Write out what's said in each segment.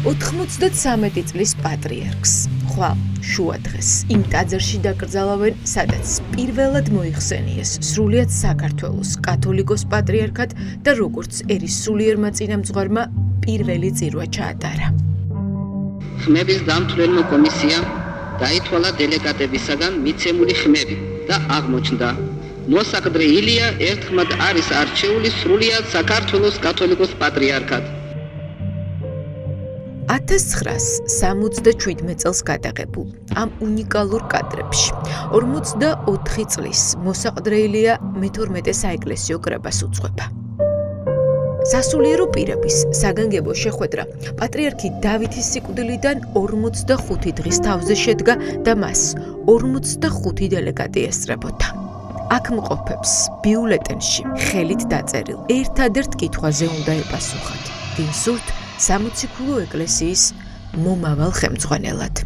93 წლის პატრიარქს, ხვალ შუა დღეს, იმ ტაძარში დაკრძალავენ, სადაც პირველად მოიხსენიეს სრულიად საქართველოს კათოლიკოს პატრიარქად და როგორც ერის სულიერმა წინამძღვარმა პირველი წირვა ჩაატარა. ხმების დამთვრელმა კომისიამ დაითვალა დელეგატებისაგან მიცემული ხმები და აღმოჩნდა, მოსაყდრე ილია ერთხმად არის არჩეული სრულიად საქართველოს კათოლიკოს პატრიარქად. 1977 წელს გადაღებულ ამ უნიკალურ კადრებში 44 წლის მოსაყდრე ილია მე-12 საეკლესიო კრებას უძღვება. სასულიერო პირების საგანგებო შეხვედრა პატრიარქი დავითის სიკვდილიდან 45 დღის თავზე შედგა და მას 45 დელეგატი ესწრებოდა. აქ მყოფებს ბიულეტენში ხელით დაწერილ ერთადერთ კითხვაზე უნდა ეპასუხათ, ვინ სურთ სამოციქულო ეკლესიის მომავალ ხელმძღვანელად.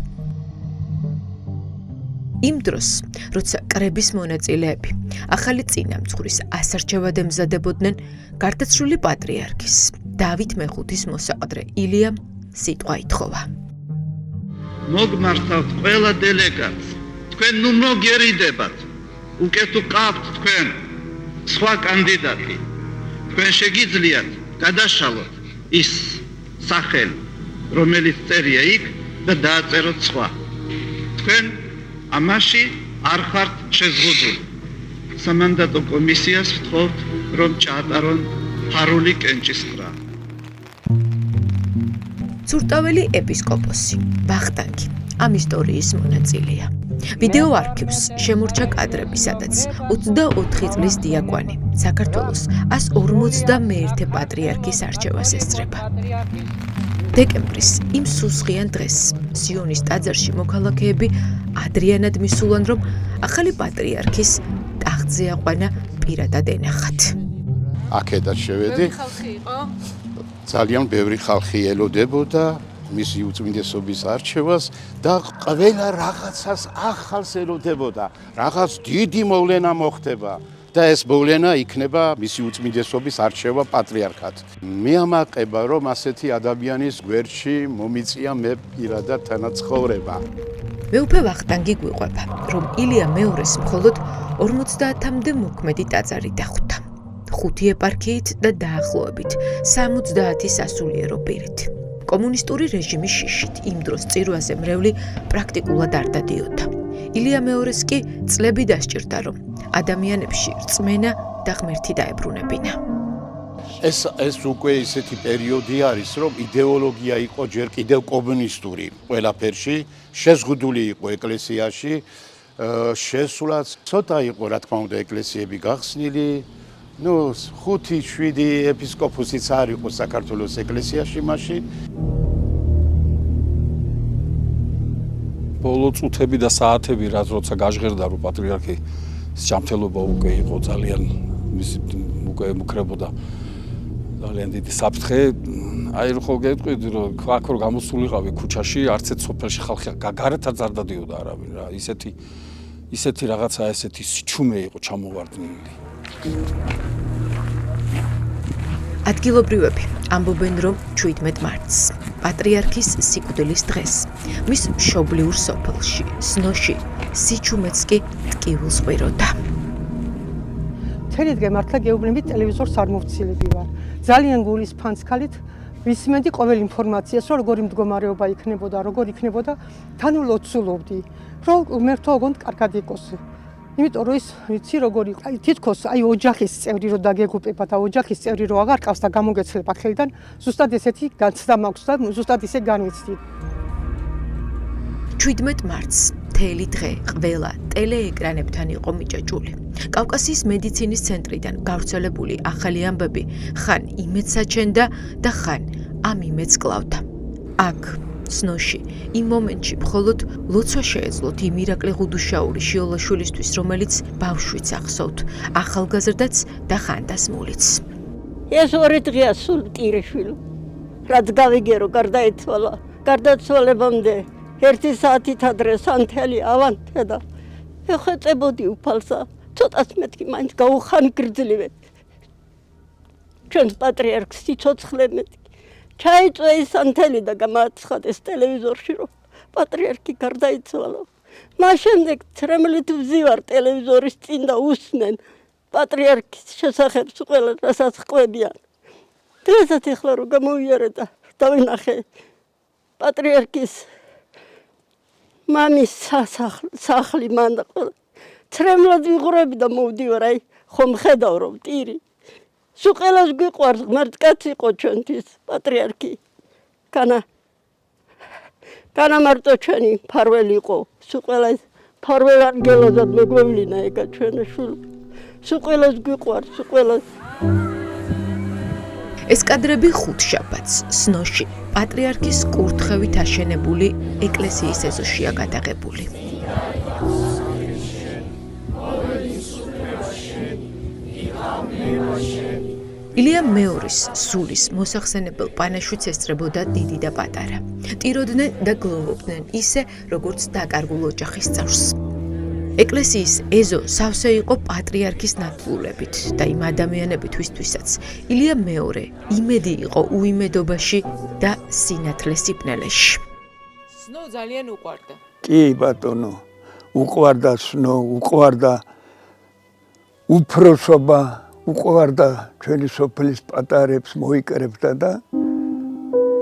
იმ დროს, როცა კრების მონაწილეები ახალი წინამძღვრის ასარჩევად ემზადებოდნენ, გარდაცვლილი პატრიარქის დავით მეხუთის მოსაყდრე ილიამ სიტყვა ითხოვა. მოგმართავთ ყველა დელეგატს, თქვენ ნუ მოგერიდებათ, უკეთ უყავთ თქვენ სხვა კანდიდატი, თქვენ შეგიძლიათ გადაშალოთ ის სახელი, რომელიც წერია იქ და დააწეროთ სხვა. თქვენ ამაში არ ხართ შეზღუდული. სამანდატო კომისიას ვთხოვთ, რომ ჩაატარონ ფარული კენჭისყრა. ცურტაველი ეპისკოპოსი ვახტანგი ამ ისტორიის მონაწილეა. ვიდეო არქივს შემორჩა კადრები, სადაც 24 წლის დიაკვანი საქართველოს 151 პატრიარქის არჩევას ესწრება. დეკემბრის იმ სუსხიან დღეს სიონის ტაძარში მოქალაქეები ადრიანად მისულან, რომ ახალი პატრიარქის ტახტზე აყვანა პირადად ენახათ. აქედაც შევედი. ძალიან ბევრი ხალხი ელოდებოდა მისი უწმინდესობის არჩევას და ყველა რაღაცას ახალს ელოდებოდა. რაღაც დიდი მოვლენა მოხდება და ეს მოვლენა იქნება მისი უწმინდესობის არჩევა პატრიარქად. მეამაყება, რომ ასეთი ადამიანის გვერდში მომიწია მე პირადად თანაცხოვრება. მეუფე ვახტანგი გვიყვება, რომ ილია მეორეს მხოლოდ 50-მდე მოქმედი ტაძარი დახვდა. 5 ეპარქიით და დაახლოებით 70 სასულიერო პირით. კომუნისტური რეჟიმის შიშით იმ დროს წირვაზე მრევლი პრაქტიკულად არ დადიოდა. ილია მეორეს კი წლები დასჭირდა, რომ ადამიანებში რწმენა და ღმერთი დაებრუნებინა. ეს უკვე ისეთი პერიოდი არის, რომ იდეოლოგია იყო ჯერ კიდევ კომუნისტური ყველაფერში, შეზღუდული იყო ეკლესიაში, შესულაც ცოტა იყო, რა თქმა უნდა, ეკლესიები გახსნილი. 5-7 ეპისკოპოსიც არ იყო საქართველოს ეკლესიაში მაშინ. ბოლო წუთები და საათები, რაც როცა გაჟღერდა, რომ პატრიარქი ჯანმრთელობა უკვე იყო ძალიან უკვე მუქრებოდა ძალიან დიდი საფრთხე. აი რო ხო გეტყვიდი, რომ აქ რო გამოსულიყავი ქუჩაში, არც ერთ სოფელში ხალხი გარეთაც არ დადიოდა არავინ რა. ისეთი რაღაცა, ესეთი სიჩუმე იყო ჩამოვარდნილი. ადგილობრივები ამბობენ, რომ 17 მარტს, პატრიარქის სიკვდილის დღეს, მის მშობლიურ სოფელში, სნოში, სიჩუმეც კი ტკივილს ყვიროდა. მთელი დღე მართლა გეუბნებით ტელევიზორს არ მოვცილები ვარ. ძალიან გულის ფანცქალით ვისმენდი ყოველ ინფორმაციას, რომ როგორი მდგომარეობა იქნებოდა, როგორ იქნებოდა, თან ვლოცულობდი, რომ მერთო ოღონდ კარგად იყოს. იმიტომ რომ ის ვიცი როგორი თითქოს ოჯახის წევრი რო დაგეგუპება და ოჯახის წევრი რო აღარ ყავს და გამოგეცლება ხელიდან, ზუსტად ესეთი განცდა მაქვს და ზუსტად ისე განვიცდი. 17 მარტს მთელი დღე ყველა ტელეეკრანებთან იყო მიჭაჭული. კავკასიის მედიცინის ცენტრიდან გავრცელებული ახალი ამბები ხან იმედს აჩენდა და ხან ამ იმედს კლავდა. აქ სნოში იმ მომენტში მხოლოდ ლოცვა შეეძლოთ იმ ირაკლი ღუდუშაური შიოლაშვილისთვის, რომელიც ბავშვიც ახსოვთ, ახალგაზრდაც და ხანდასმულიც. ეს 2 დღეა სულ ტირეშვილო. რაც გავიგერო, გარდაიცვალა. გარდაცვალებამდე 1 საათით ადრე სანთელი ავანთე და ეხეწებოდი უფალსა. ცოტას მეთქი მაინც გაუხან გრძლივეთ. ჩვენს პატრიარქს სიცოცხლე მეთქი. ჩაიწვა ის ანთელი და გამაცხადეს ტელევიზორში, რომ პატრიარქი გარდაიცვალა. მას შემდეგ ცრემლით ვზივარ ტელევიზორის წინ და უსმენ პატრიარქის შესახებ ყველა რასაც ყვებიან. დღესაც ეხლა რომ გამოვიარე და დავინახე პატრიარქის მამის სახლი მან და ყველა ცრემლად ვიღურები და მოვდივარ, აი ხომ ხედავ რომ ტირი. სულ ყველას გვიყვარს, ღმერთკაცი იყო ჩვენთვის პატრიარქი. განა მარტო ჩვენი ფარველი იყო. სულ ყველას ფარველ ანგელოზად მეგვევლინა ეგა ჩვენი შვილო. სულ ყველას გვიყვარს, სულ ყველას. ეს კადრები ხუთშაბათს სნოში პატრიარქის კურთხევით აშენებული ეკლესიის ეზოშია გადაღებული. ილია მეორის სულის მოსახსენებელ პანაშვიც ესწრებოდა დიდი და პატარა. ტიროდნენ და გლოვობდნენ ისე, როგორც დაკარგულ ოჯახის წევრს. ეკლესიის ეზო სავსე იყო პატრიარქის ნათლულებით და იმ ადამიანებით, ვისთვისაც ილია მეორე იმედი იყო უიმედობაში და სინათლე სიბნელეში. სნო ძალიან უყვარდა. კი ბატონო, უყვარდა სნო, უყვარდა უფროსობა, უყვარდა ჩვენი სოფლის პატარებს მოიკრებდა და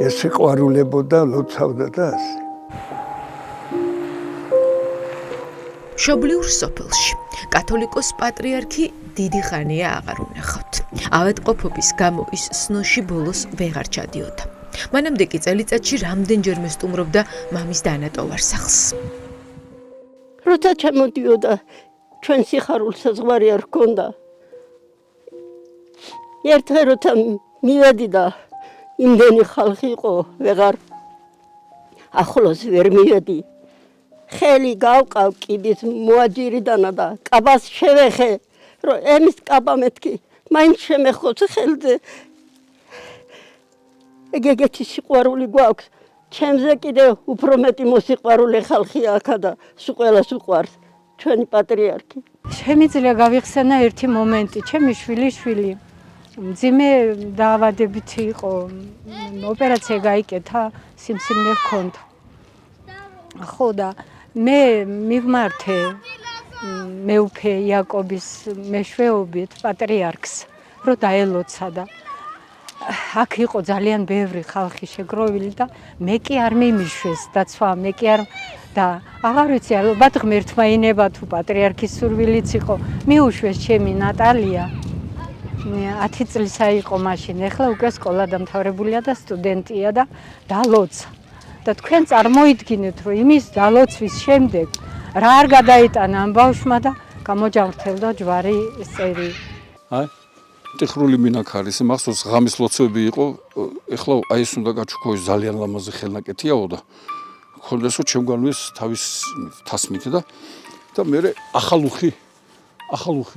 ეს სიყვარულებოდა, ლოცავდა და ასე. მშობლიურ სოფელში კათოლიკოს პატრიარქი დიდი ხანია აღარ უნახავთ. ავადმყოფობის გამო ის სნოში ბოლოს ვეღარ ჩადიოდა. მანამდე კი წელიწადში რამდენჯერმე სტუმრობდა მამის დანატოვარ სახლს. როცა ჩამოდიოდა ჩვენ სიხარულს საზღვარი არ ჰქონდა. ერთხელ როცა მივედი და იმდენი ხალხი იყო, ვეღარ ახლოს ვერ მივედი. ხელი გავყავ კიდის მოაჯირიდანა და კაბას შევეხე, რომ ემის კაბა მეთქი, მაინც შემეხოს ხელზე. ეგეთი სიყვარული გვაქვს. ჩემზე კიდე უფრო მეტი მოსიყვარულე ხალხია აქა და სულ ყველას უყვარს ჩვენი პატრიარქი. შემიძლია გავიხსენა ერთი მომენტი, ჩემი შვილი მძიმე დაავადებით იყო, ოპერაცია გაიკეთა, სიმსივნე ჰქონდა. ხო და მე მივმართე მეუფე იაკობის მეშვეობით პატრიარქს, რომ დაელოცა და აქ იყო ძალიან ბევრი ხალხი შეგროვილი და მე კი არ მიმიშვეს დაცვა, მე კი არ და აღარ ვიცი, ალბათ ღმერთმა ინება თუ პატრიარქის სურვილიც იყო, მიუშვეს ჩემი ნატალია. 10 წლისა იყო მაშინ, ეხლა უკვე სკოლა დამთავრებულია და სტუდენტია და დალოცა. და თქვენ წარმოიდგინეთ, რომ იმის დალოცვის შემდეგ რა არ გადაიტანა ამ ბავშვმა და გამოჯამრთელდა ჯვარი წერი. აი, ტექნოლოგიური მინაქარის მახსოვს ღამის ლოცვები იყო, ეხლა აი ეს უნდა გაჩუქოს ძალიან ლამაზი ხელნაკეთიაო და ხონდასო ჩემგანვეს თავის თასმით და მე ახალუხი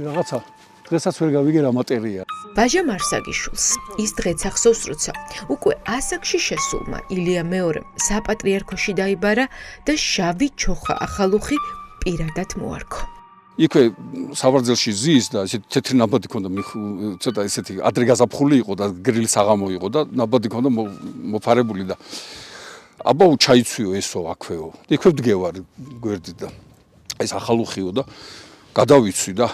რაღაცა დღესაც ვერ გავიგე რა მატერია. ბაჟა მარსაგიშვილს ის დღეც ახსოვს, როცა უკვე ასაკში შესულმა ილია მეორემ საპატრიარქოში დაიბარა და შავი ჩოხა ახალუხი პირადად მოარქო. იქვე სავარძელში ზის და ესეთი თეთრი ნაბადი ქონდა, ცოტა ესეთი ადრე გაზაფხული იყო და გრილი საღამო იყო და ნაბადი ქონდა მოფარებული და აბა ჩაიცვიო ესო აქვეო. იქვე ვდგევარ გვერდით და ეს ახალუხიო და გადავიცვი და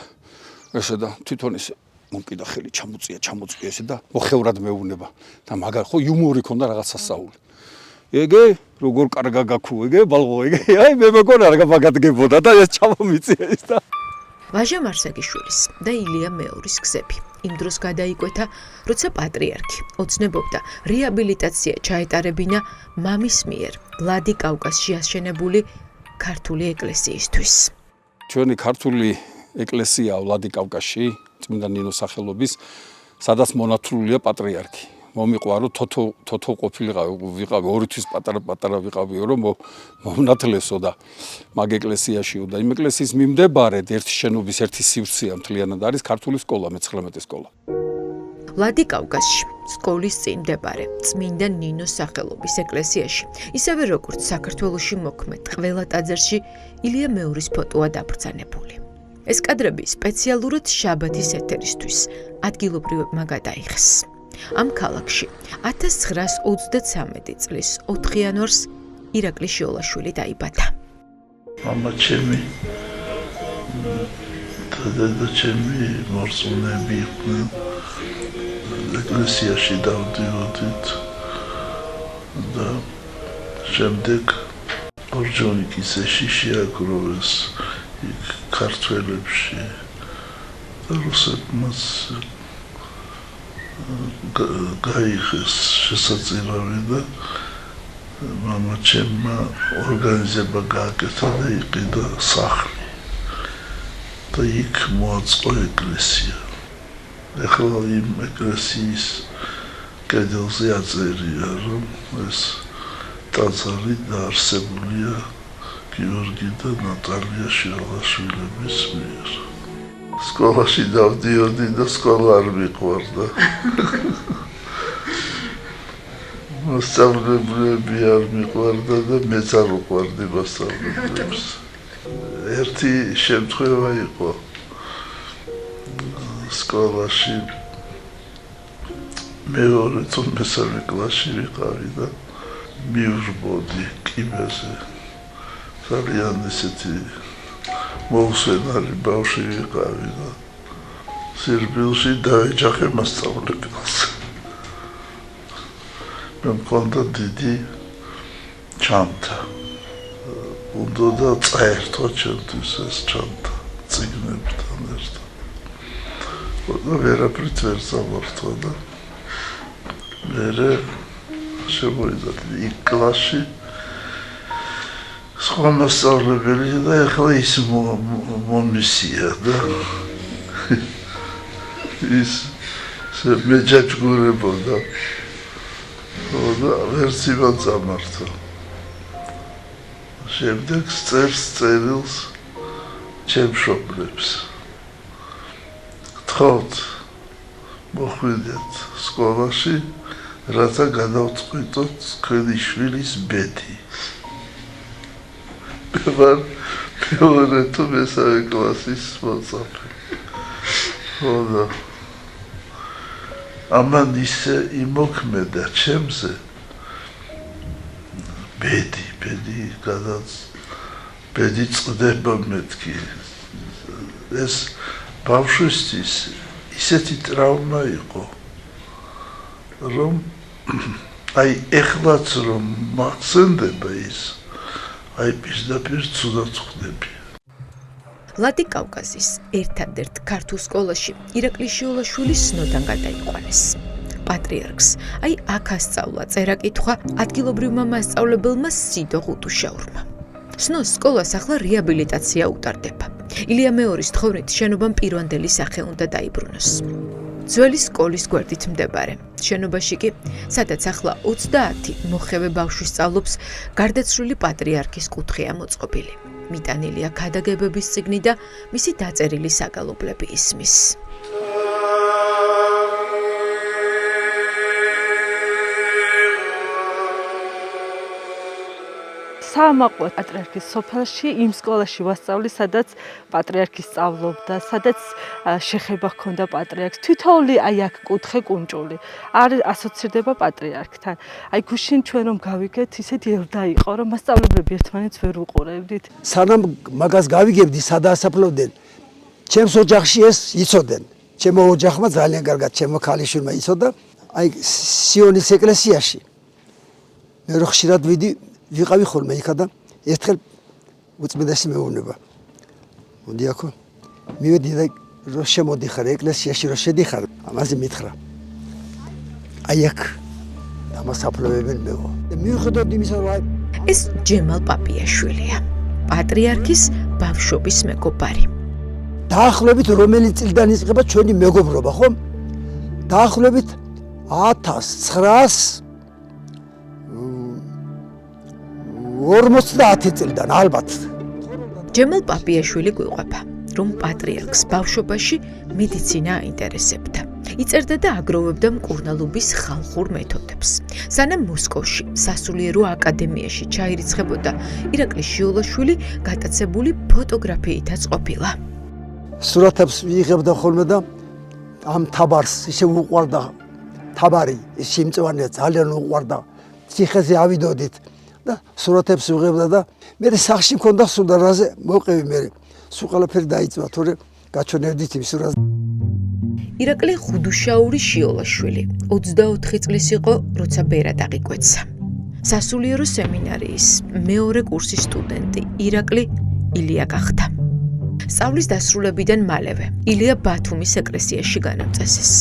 ესე და თვითონ ესე მომკიდა ხელი ჩამოწია ესე და მოხევრად მეუნება და მაგარ ხო იუმორი ქონდა რაღაც სასაული. ეგე როგორ კარგა გაქუ ეგე ბალღო ეგე აი მე მეგონა რა მაგადგებოდა და ეს ჩამომიწია ის და ბაჟა მარსაგიშვილის და ილია მეორის გზები იმ დროს გადაიკვეთა, როცა პატრიარქი ოცნებობდა რეაბილიტაცია ჩაეტარებინა მამის მიერ ლადი კავკასში აშენებული ქართული ეკლესიისთვის. ჩვენი ქართული ეკლესია ლადი კავკასში წმინდა ნინოს სახელობის, სადაც მონათლულია პატრიარქი. მომიყვარო თოთო ყოფილიყავი ორი თვის პატარა ვიყავიო რომ მომნათლესო და მაგ ეკლესიაშიო და იმ ეკლესიის მიმდებარედ ერთი შენობის ერთი სივრცეა მთლიანად არის ქართული სკოლა, მე-19 სკოლა. ლადი კავკასში სკოლის წინ მდებარე წმინდა ნინოს სახელობის ეკლესიაში, ისევე როგორც საქართველოში მოქმედ ყველა ტაძარში ილია მეორის ფოტოა დაბრძანებული. ეს კადრები სპეციალურად შაბათის ეთერისთვის ადგილობრივებმა გადაიღეს. ამ ქალაქში 1933 წლის 4 იანვარს ირაკლი შიოლაშვილი დაიბადა. მამა ჩემი და დედა ჩემი მორწმუნეები იყვნენ. ეკლესიაში დავდიოდით და შემდეგ ორჯონიკისეში შეაგროვეს იქ ქართველებში და რუსებმაც გაიღეს შესაძლებელი და მამა ჩემმა ორგანიზება გააკეთა და იყიდა სახლი და იქ მოაწყო ეკლესია. ეხლა იმ ეკლესიის კედელზე აწერია, რომ ეს ტაძარი დაარსებულია გიორგი და ნატალია შიოლაშვილების მიერ. სკოლაში დავდიოდი და სკოლა არ მიყვარდა. მასწავლებლები არ მიყვარდა და მეც არ უყვარდი მასწავლებლებს. ერთი შემთხვევა იყო სკოლაში მეორე თუ მესამე კლასში ვიყავი და მივრბოდი კიბეზე. ძალიან ისეთი მოუსვენარი ბავშვი ვიყავი და სირბილში დაეჯახე მასწავლებელს. მე მქონდა დიდი ჩანთა. უნდა წაერთო ჩემთვის ეს ჩანთა წიგნებთან ერთად. და ვერაფრით ვერ სამართვა და მერე შემოიძახი იქ კლასში სხვა მასწავლებელი და ეხლა ის მომისია და ის მეჯაჭგურებოდა და ვერც იმან წამართვა. შემდეგ წერს წერილს ჩემ მშობლებს. გთხოვთ მოხვიდეთ სკოლაში, რათა გადავწყვიტოთ თქვენი შვილის ბედი. მე ვარ მეორე თუ მესამე კლასის მოწაფე. ხო და ამან ისე იმოქმედა ჩემზე ბედი წყდება მეთქი. ეს ბავშვისთვის ისეთი ტრავმა იყო, რომ აი ეხლაც რომ მახსენდება ის, აი პირდაპირ ცუდად ხვდები. ლადი კავკასის ერთადერთ ქართულ სკოლაში ირაკლი შიოლაშვილი სნოდან გადაიყვანეს. პატრიარქს, აი აქ ასწავლა წერა-კითხვა ადგილობრივმა მასწავლებელმა სიდო ღუტუშაურმა. სნოს სკოლას ახლა რეაბილიტაცია უტარდება. ილია მეორის თხოვნით შენობამ პირვანდელი სახე უნდა დაიბრუნოს. ძველი სკოლის გვერდით მდებარე შენობაში კი, სადაც ახლა 30 მოხევე ბავშვი სწავლობს, გარდაცვლილი პატრიარქის კუთხეა მოწყობილი. მიტანილია ქადაგებების წიგნი და მისი დაწერილი საგალობლები ისმის. საამაყო პატრიარქის სოფელში იმ სკოლაში ვასწავლი, სადაც პატრიარქი სწავლობდა, სადაც შეხება ჰქონდა პატრიარქს. თითოეული აი აქ კუთხე კუნჭული არ ასოცირდება პატრიარქთან. აი გუშინ ჩვენ რომ გავიგეთ, ისეთი ელდა იყო, რომ მასწავლებლები ერთმანეთს ვერ უყურებდით. სანამ მაგას გავიგებდი, სადაასაფლავდნენ, ჩემს ოჯახში ეს იცოდნენ. ჩემო ოჯახმა ძალიან კარგად, ჩემო ქალიშვილმა იცოდა. აი სიონის ეკლესიაში მე რო ხშირად ვიყავი ხოლმე იქა და ერთხელ უწმიდესი მეუბნება. მოდი აქო. მივედი და რო შემოდიხარ ეკლესიაში რო შედიხარ, ამაზე მითხრა. აი აქ დამასაფლავებენ მეო. და მიუხედავად იმისა, რომ ეს ჯემალ პაპიაშვილია, პატრიარქის ბავშვობის მეგობარი. დაახლოებით რომელი წლიდან იწყება ჩვენი მეგობრობა, ხო? დაახლოებით 1950 წლიდან ალბათ. ჯემალ პაპიაშვილი გვიყვება, რომ პატრიარქს ბავშვობაში მედიცინა აინტერესებდა. იწერდა და აგროვებდა მკურნალობის ხალხურ მეთოდებს. სანამ მოსკოვში სასულიერო აკადემიაში ჩაირიცხებოდა, ირაკლი შიოლაშვილი გატაცებული ფოტოგრაფიითაც ყოფილა. სურათებს ვიღებდა ხოლმე და ამ თაბარს ისე უყვარდა თაბარი ის სიმწვანეა ძალიან უყვარდა. ციხეზე ავიდოდით და სურათებს ვიღებდა და მე სახში მქონდა სუდარაზე მოვყევი მე სულ ყველაფერი დაიწვა თორე გაჩვენებდით იმ სურათს. ირაკლი ხუდუშაური შიოლაშვილი 24 წლის იყო, როცა ბერად აღიკვეცა. სასულიერო სემინარიის მეორე კურსის სტუდენტი ირაკლი ილია გახდა. სწავლის დასრულებიდან მალევე ილია ბათუმის ეკლესიაში განამწესეს.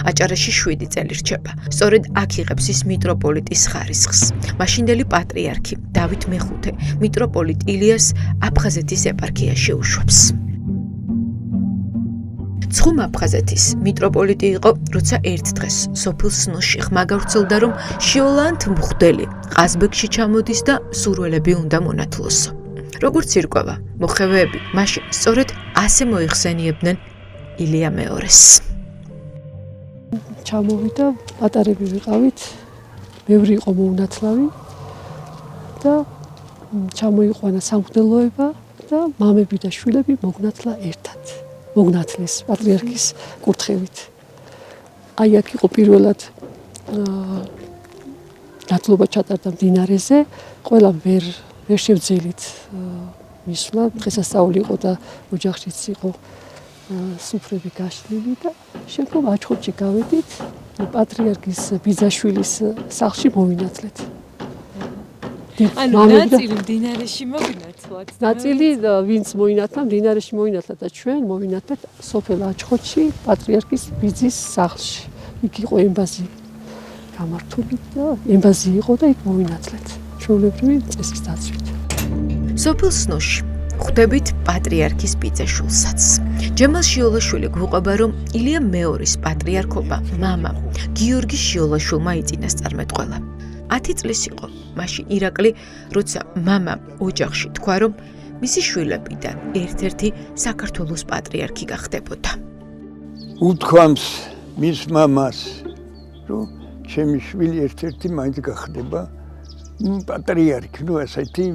აჭარაში 7 წელი რჩება. სწორედ აქ იღებს ის მიტროპოლიტის ხარისხს. მაშინდელი პატრიარქი დავით მეხუთე მიტროპოლიტ ილიას აფხაზეთის ეპარქიაში უშვებს. ცხუმ აფხაზეთის მიტროპოლიტი იყო, როცა ერთ დღეს სოფელ სნოში ხმა გავრცელდა, რომ შიოლანთ მუხდელი ყაზბეგში ჩამოდის და სურველები უნდა მონათლოსო. როგორც ირკვევა, მოხევეები მაშინ სწორედ ასე მოიხსენიებდნენ ილია მეორეს. ჩამოვიდა, პატარები ვიყავით, ბევრი იყო მოუნათლავი და ჩამოიყვანა სამღვდელოება და მამები და შვილები მოგნათლა ერთად. მოგნათლეს პატრიარქის კურთხევით. აი აქ იყო პირველად ნათლობა ჩატარდა მდინარეზე, ყველა ვერ შევძელით მისვლა, დღესასწაული იყო და ოჯახშიც იყო სუფრები გაშლილი და შემდგომ აჩხობში გავედით, პატრიარქის ბიძაშვილის სახლში მოვინათლეთ. ანუ ნაწილი მდინარეში მოვინათლათ. ნაწილი ვინც მოინათლა, მდინარეში მოინათლა და ჩვენ მოვინათლეთ სოფელ აჩხობში პატრიარქის ბიძის სახლში. იქ იყო ემბაზი გამართული და ემბაზი იყო და იქ მოვინათლეთ. ჩვეულებრივი წესის დაცვით. სოფელ სნოში ხვდებით პატრიარქის ბიძაშვილსაც. ჯემალ შიოლაშვილი გვყვება, რომ ილია მეორის პატრიარქობა მამამ გიორგი შიოლაშვილმა იწინასწარმეტყველა. 10 წლის იყო მაშინ ირაკლი, როცა მამამ ოჯახში თქვა, რომ მისი შვილებიდან ერთ-ერთი საქართველოს პატრიარქი გახდებოდა. უთქვამს მის მამას, რომ ჩემი შვილი ერთ-ერთი მაინც გახდება პატრიარქი, ну ასეთი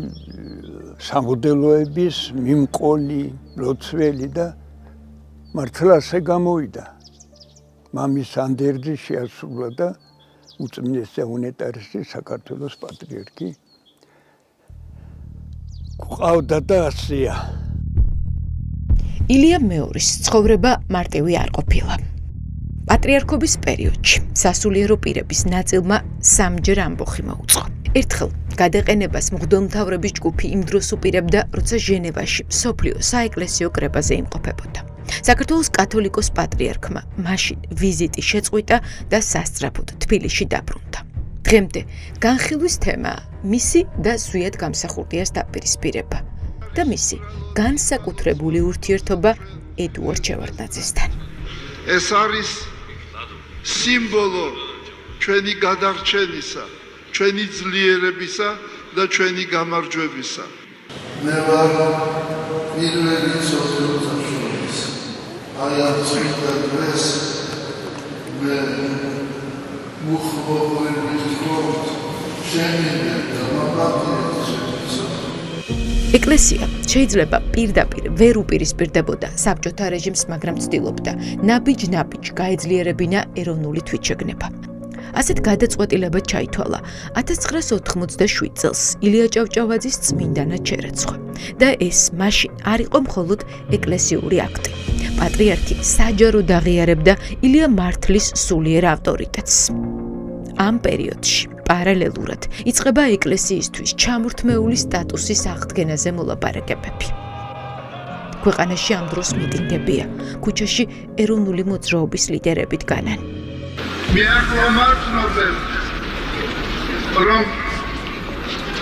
სამღვდელოების მიმყოლი, ლოცველი და მართლა ასე გამოვიდა. მამის ანდერძი შეასრულა და უწმინდეს და უნეტარესი საქართველოს პატრიარქი ყავდა და ასეა. ილია მეორის ცხოვრება მარტივი არ ყოფილა. პატრიარქობის პერიოდში სასულიერო პირების ნაწილმა სამჯერ ამბოხი მოუწყო. ერთხელ გადაყენებას მღვდელმთავრების ჯგუფი იმ დროს უპირებდა, როცა ჟენევაში მსოფლიო საეკლესიო კრებაზე იმყოფებოდა. საქართველოს კათოლიკოს პატრიარქმა მაშინ ვიზიტი შეწყვიტა და სასწრაფოდ თბილისში დაბრუნდა. დღემდე განხილვის თემაა მისი და ზვიად გამსახურდიას დაპირისპირება და მისი განსაკუთრებული ურთიერთობა ედუარდ შევარდნაძესთან. ეს არის სიმბოლო ჩვენი გადარჩენისა, ჩვენი ძლიერებისა და ჩვენი გამარჯვებისა. მე ვარ პირველი სოციალისტის. აი ამ წმინდა დღეს მე მუხმოვების გქონდ ჩემი და მაპატრიოტის. ეკლესია შეიძლება პირდაპირ ვერ უპირისპირდებოდა საბჭოთა რეჟიმს, მაგრამ ცდილობდა ნაბიჯ-ნაბიჯ გაეძლიერებინა ეროვნული თვითშეგნება. ასეთ გადაწყვეტილებად ჩაითვალა 1987 წელს ილია ჭავჭავაძის წმინდანად შერეცხვა და ეს მაშინ არ იყო მხოლოდ ეკლესიური აქტი. პატრიარქი საჯაროდ აღიარებდა ილია მართლის სულიერ ავტორიტეტს. ამ პერიოდში პარალელურად იწყება ეკლესიისთვის ჩამორთმეული სტატუსის აღდგენაზე მოლაპარაკებები. ქვეყანაში ამ დროს მიტინგებია, ქუჩაში ეროვნული მოძრაობის ლიდერები დგანან. მე ახლომარცნობენ, რომ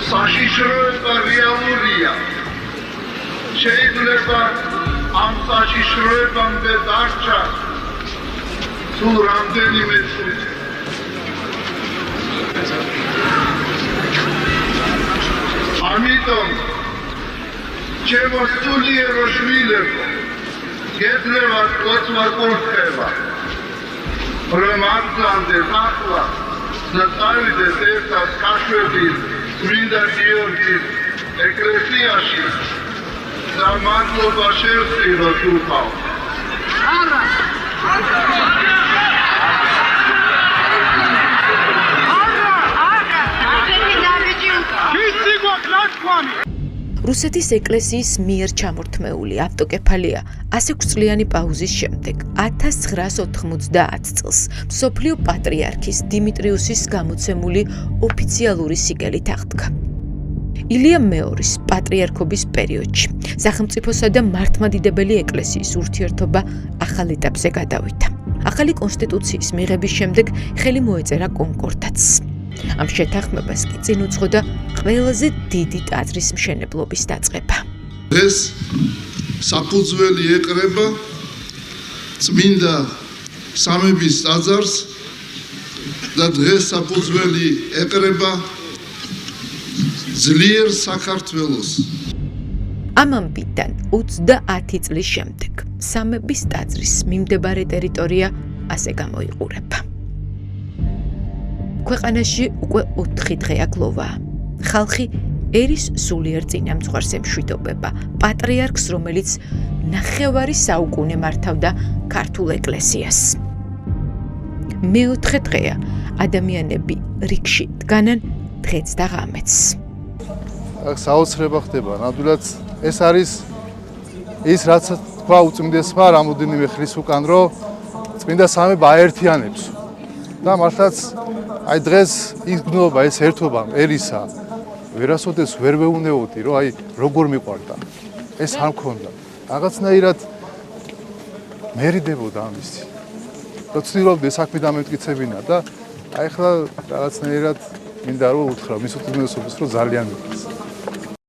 საშიშროება რეალურია. შეიძლება ამ საშიშროებამდე დარჩა სულ რამდენიმე წუთი. ამიტომ ჩემო სულიერო შვილებო, გეძლევათ ლოცვა კურთხევა, რომ აბრძანდეთ ახლა და წავიდეთ ერთად ქაშვების წმინდა გიორგის ეკლესიაში და მადლობა შევწიროთ უხავ. არა! რუსეთის ეკლესიის მიერ ჩამორთმეული ავტოკეფალია 106 წლიანი პაუზის შემდეგ 1990 წელს მსოფლიო პატრიარქის დიმიტრიუსის გამოცემული ოფიციალური სიგელით აღდგა. ილია მეორის პატრიარქობის პერიოდში სახელმწიფოსა და მართლმადიდებელი ეკლესიის ურთიერთობა ახალ ეტაპზე გადავიდა. ახალი კონსტიტუციის მიღების შემდეგ ხელი მოეწერა კონკორდატს. ამ შეთანხმებას კი წინ უძღოდა ყველაზე დიდი ტაძრის მშენებლობის დაწყება. ეს საფუძველი ეკრება წმინდა სამების ტაძარს და დღეს საფუძველი ეკრება ძლიერ საქართველოს. ამ ამბიდან 30 წლის შემდეგ სამების ტაძრის მიმდებარე ტერიტორია ასე გამოიყურება. ქვეყანაში უკვე 4 დღეა გლოვა. ხალხი ერის სულიერ წინამძღვარს ემშვიდობება პატრიარქს, რომელიც 9 საუკუნე მართავდა ქართულ ეკლესიას. მეოთხე დღეა ადამიანები რიგში დგანან დღეც და ღამეც. აქ საოცრება ხდება, ნამდვილად ეს არის ის რაც თქვა უწმინდესმა რამოდენიმე ხნის უკან, რომ წმინდა სამება აერთიანებს. და მართლაც აი დღეს ის გნობა, ეს ერთობა ერისა ვერასოდეს ვერ ვეუნეოდი, რომ აი როგორ მიყვარდა. ეს არ მქონდა. რაღაცნაირად მერიდებოდა ამისი. რომ ცდილობდი საქმე დამემტკიცებინა და აი ახლა რაღაცნაირად მინდა რომ უთხრა მის უწმინდესობას, რომ ძალიან მიყვარს.